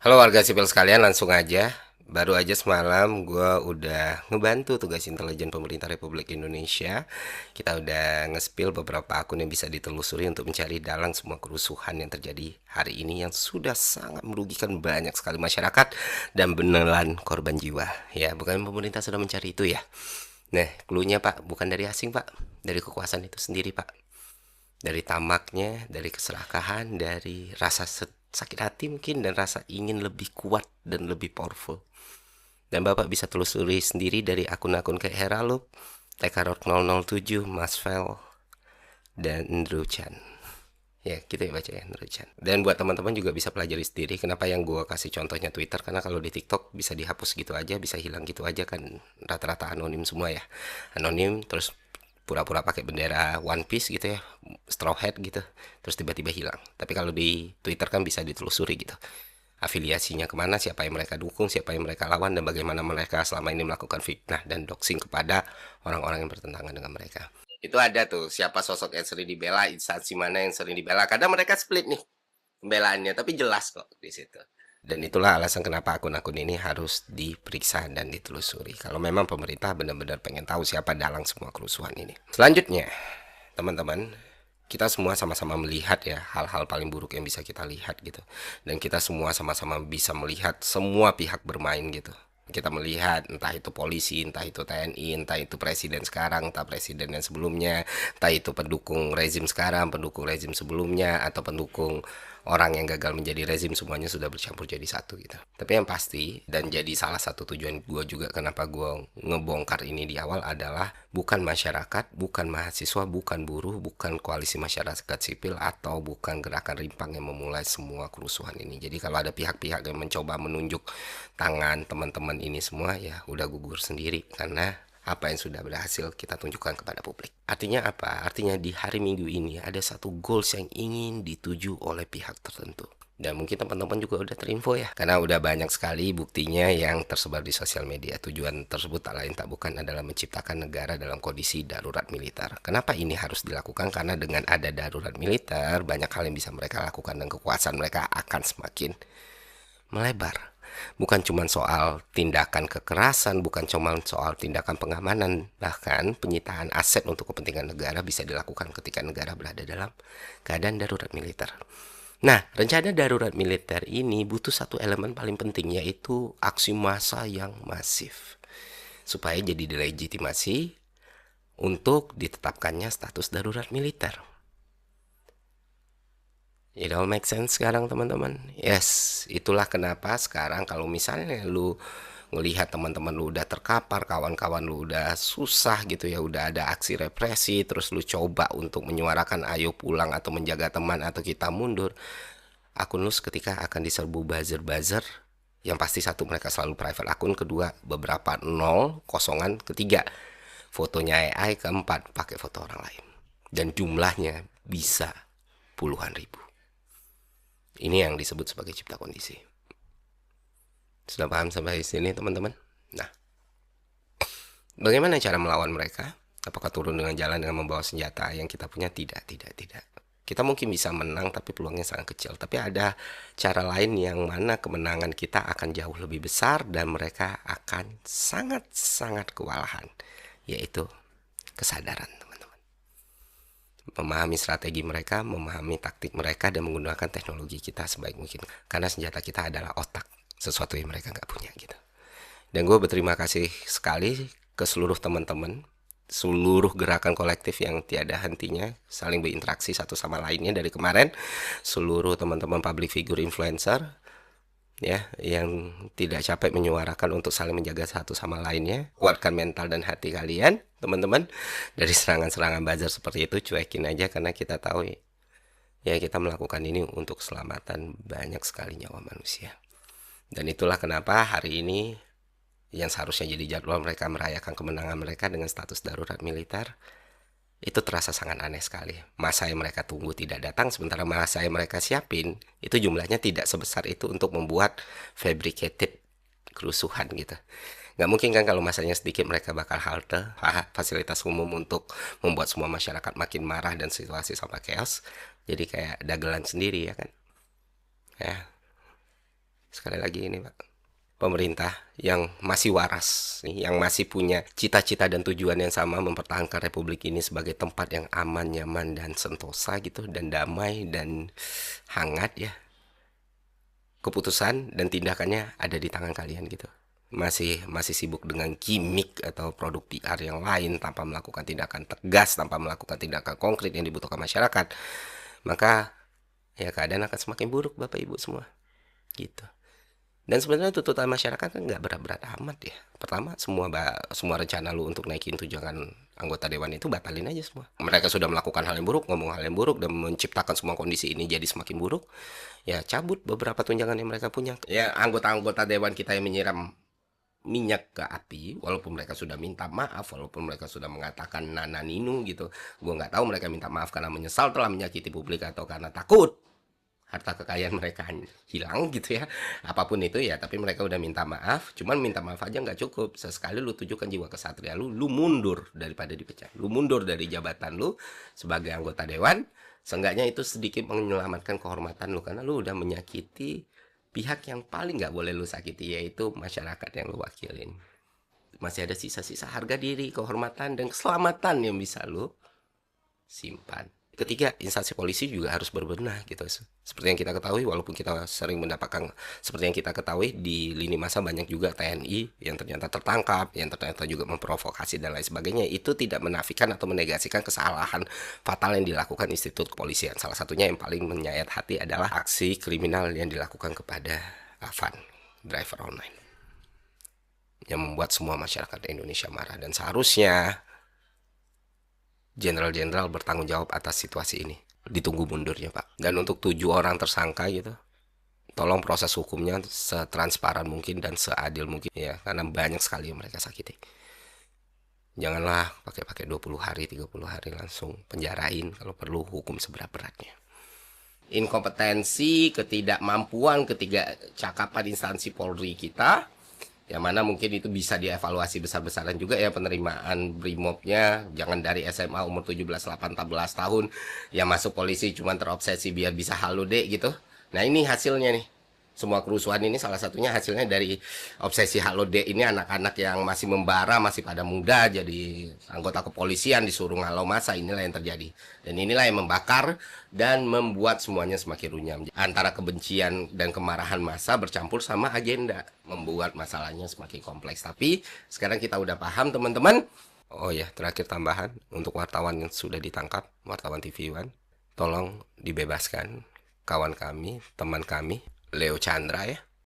Halo warga sipil sekalian, langsung aja. Baru aja semalam gue udah ngebantu tugas intelijen pemerintah Republik Indonesia. Kita udah nge-spill beberapa akun yang bisa ditelusuri untuk mencari dalang semua kerusuhan yang terjadi hari ini yang sudah sangat merugikan banyak sekali masyarakat dan beneran korban jiwa. Ya, bukan pemerintah sudah mencari itu ya. Nah, clue-nya Pak, bukan dari asing Pak, dari kekuasaan itu sendiri Pak, dari tamaknya, dari keserakahan, dari rasa sakit hati mungkin, dan rasa ingin lebih kuat dan lebih powerful. Dan Bapak bisa telusuri sendiri dari akun-akun kayak Heraloop, Tekarot 007, Masvel, dan Ndro Chan. Ya, kita baca ya Ndro Chan. Dan buat teman-teman juga bisa pelajari sendiri kenapa yang gue kasih contohnya Twitter, karena kalau di TikTok bisa dihapus gitu aja, bisa hilang gitu aja kan, rata-rata anonim semua ya. Anonim terus pura-pura pakai bendera One Piece gitu ya, Straw Hat gitu, terus tiba-tiba hilang. Tapi kalau di Twitter kan bisa ditelusuri gitu, afiliasinya kemana, siapa yang mereka dukung, siapa yang mereka lawan, dan bagaimana mereka selama ini melakukan fitnah dan doxing kepada orang-orang yang bertentangan dengan mereka. Itu ada tuh siapa sosok yang sering dibela, instansi mana yang sering dibela. Kadang mereka split nih pembelaannya, tapi jelas kok di situ. Dan itulah alasan kenapa akun-akun ini harus diperiksa dan ditelusuri. Kalau memang pemerintah benar-benar pengen tahu siapa dalang semua kerusuhan ini. Selanjutnya, teman-teman, kita semua sama-sama melihat ya hal-hal paling buruk yang bisa kita lihat gitu. Dan kita semua sama-sama bisa melihat semua pihak bermain gitu. Kita melihat entah itu polisi, entah itu TNI, entah itu presiden sekarang, entah presiden yang sebelumnya, entah itu pendukung rezim sekarang, pendukung rezim sebelumnya, atau pendukung orang yang gagal menjadi rezim, semuanya sudah bercampur jadi satu gitu. Tapi yang pasti, dan jadi salah satu tujuan gue juga kenapa gue ngebongkar ini di awal adalah bukan masyarakat, bukan mahasiswa, bukan buruh, bukan koalisi masyarakat sipil, atau bukan gerakan rimpang yang memulai semua kerusuhan ini. Jadi kalau ada pihak-pihak yang mencoba menunjuk tangan teman-teman ini semua, ya udah gugur sendiri, karena apa yang sudah berhasil kita tunjukkan kepada publik. Artinya apa? Artinya di hari Minggu ini ada satu goals yang ingin dituju oleh pihak tertentu. Dan mungkin teman-teman juga udah terinfo ya, karena udah banyak sekali buktinya yang tersebar di sosial media. Tujuan tersebut tak lain tak bukan adalah menciptakan negara dalam kondisi darurat militer. Kenapa ini harus dilakukan? Karena dengan ada darurat militer, banyak hal yang bisa mereka lakukan dan kekuasaan mereka akan semakin melebar. Bukan cuma soal tindakan kekerasan, bukan cuma soal tindakan pengamanan, bahkan penyitaan aset untuk kepentingan negara bisa dilakukan ketika negara berada dalam keadaan darurat militer. Nah, rencana darurat militer ini butuh satu elemen paling penting, yaitu aksi massa yang masif, supaya jadi delegitimasi untuk ditetapkannya status darurat militer. It all make sense sekarang teman-teman. Yes, itulah kenapa sekarang kalau misalnya lu ngelihat teman-teman lu udah terkapar, kawan-kawan lu udah susah gitu ya, udah ada aksi represi, terus lu coba untuk menyuarakan ayo pulang atau menjaga teman atau kita mundur, akun lu seketika akan diserbu buzzer-buzzer. Yang pasti satu, mereka selalu private akun, kedua beberapa nol, kosongan, ketiga fotonya AI, keempat pakai foto orang lain. Dan jumlahnya bisa puluhan ribu. Ini yang disebut sebagai cipta kondisi. Sudah paham sampai sini teman-teman? Nah, bagaimana cara melawan mereka? Apakah turun dengan jalan dengan membawa senjata yang kita punya? Tidak, tidak, tidak. Kita mungkin bisa menang tapi peluangnya sangat kecil. Tapi ada cara lain yang mana kemenangan kita akan jauh lebih besar dan mereka akan sangat-sangat kewalahan. Yaitu kesadaran. Memahami strategi mereka, memahami taktik mereka, dan menggunakan teknologi kita sebaik mungkin. Karena senjata kita adalah otak, sesuatu yang mereka nggak punya gitu. Dan gue berterima kasih sekali ke seluruh teman-teman, seluruh gerakan kolektif yang tiada hentinya saling berinteraksi satu sama lainnya dari kemarin, seluruh teman-teman public figure influencer ya yang tidak capek menyuarakan untuk saling menjaga satu sama lainnya. Kuatkan mental dan hati kalian teman-teman dari serangan-serangan buzzer seperti itu. Cuekin aja, karena kita tahu ya kita melakukan ini untuk keselamatan banyak sekali nyawa manusia. Dan itulah kenapa hari ini yang seharusnya jadi jadwal mereka merayakan kemenangan mereka dengan status darurat militer, itu terasa sangat aneh sekali. Masa yang mereka tunggu tidak datang, sementara masa yang mereka siapin itu jumlahnya tidak sebesar itu untuk membuat fabricated kerusuhan gitu. Nggak mungkin kan kalau masanya sedikit mereka bakal halte fasilitas umum untuk membuat semua masyarakat makin marah dan situasi sampai chaos. Jadi kayak dagelan sendiri ya kan. Ya, Sekali lagi ini Pak, pemerintah yang masih waras, yang masih punya cita-cita dan tujuan yang sama mempertahankan Republik ini sebagai tempat yang aman, nyaman, dan sentosa gitu, dan damai, dan hangat ya. Keputusan dan tindakannya ada di tangan kalian gitu. Masih sibuk dengan gimmick atau produk PR yang lain tanpa melakukan tindakan tegas, tanpa melakukan tindakan konkret yang dibutuhkan masyarakat, maka ya keadaan akan semakin buruk Bapak Ibu semua gitu. Dan sebenarnya tuntutan masyarakat kan nggak berat-berat amat ya. Pertama, semua rencana lu untuk naikin tunjangan anggota dewan itu batalin aja semua. Mereka sudah melakukan hal yang buruk, ngomong hal yang buruk, dan menciptakan semua kondisi ini jadi semakin buruk. Ya cabut beberapa tunjangan yang mereka punya. Ya anggota-anggota dewan kita yang menyiram minyak ke api, walaupun mereka sudah minta maaf, walaupun mereka sudah mengatakan nana ninu gitu. Gue nggak tahu mereka minta maaf karena menyesal telah menyakiti publik atau karena takut harta kekayaan mereka hilang gitu ya, apapun itu ya, tapi mereka udah minta maaf. Cuman minta maaf aja nggak cukup, sesekali lu tunjukkan jiwa kesatria lu mundur daripada dipecat, lu mundur dari jabatan lu sebagai anggota dewan. Seenggaknya itu sedikit menyelamatkan kehormatan lu, karena lu udah menyakiti pihak yang paling nggak boleh lu sakiti, yaitu masyarakat yang lu wakilin. Masih ada sisa-sisa harga diri, kehormatan, dan keselamatan yang bisa lu simpan. Ketiga, instansi polisi juga harus berbenah gitu. Seperti yang kita ketahui, walaupun kita sering mendapatkan, seperti yang kita ketahui di lini masa banyak juga TNI yang ternyata tertangkap, yang ternyata juga memprovokasi dan lain sebagainya. Itu tidak menafikan atau menegasikan kesalahan fatal yang dilakukan institut kepolisian. Salah satunya yang paling menyayat hati adalah aksi kriminal yang dilakukan kepada Afan, driver online, yang membuat semua masyarakat Indonesia marah. Dan seharusnya jenderal-jenderal bertanggung jawab atas situasi ini. Ditunggu mundurnya Pak. Dan untuk 7 orang tersangka gitu, tolong proses hukumnya setransparan mungkin dan seadil mungkin ya, karena banyak sekali yang mereka sakiti. Janganlah pakai 20 hari, 30 hari langsung penjarain, kalau perlu hukum seberat-beratnya. Inkompetensi, ketidakmampuan, ketidakcakapan instansi Polri kita, yang mana mungkin itu bisa dievaluasi besar-besaran juga ya, penerimaan brimobnya. Jangan dari SMA umur 17-18 tahun yang masuk polisi cuman terobsesi biar bisa halode gitu. Nah ini hasilnya nih, semua kerusuhan ini salah satunya hasilnya dari obsesi halode ini. Anak-anak yang masih membara, masih pada muda jadi anggota kepolisian, disuruh ngalau masa. Inilah yang terjadi, dan inilah yang membakar dan membuat semuanya semakin runyam. Antara kebencian dan kemarahan massa bercampur sama agenda, membuat masalahnya semakin kompleks. Tapi sekarang kita udah paham teman-teman. Oh ya, terakhir tambahan untuk wartawan yang sudah ditangkap, wartawan TV One, tolong dibebaskan kawan kami, teman kami, Leo Chandra ya.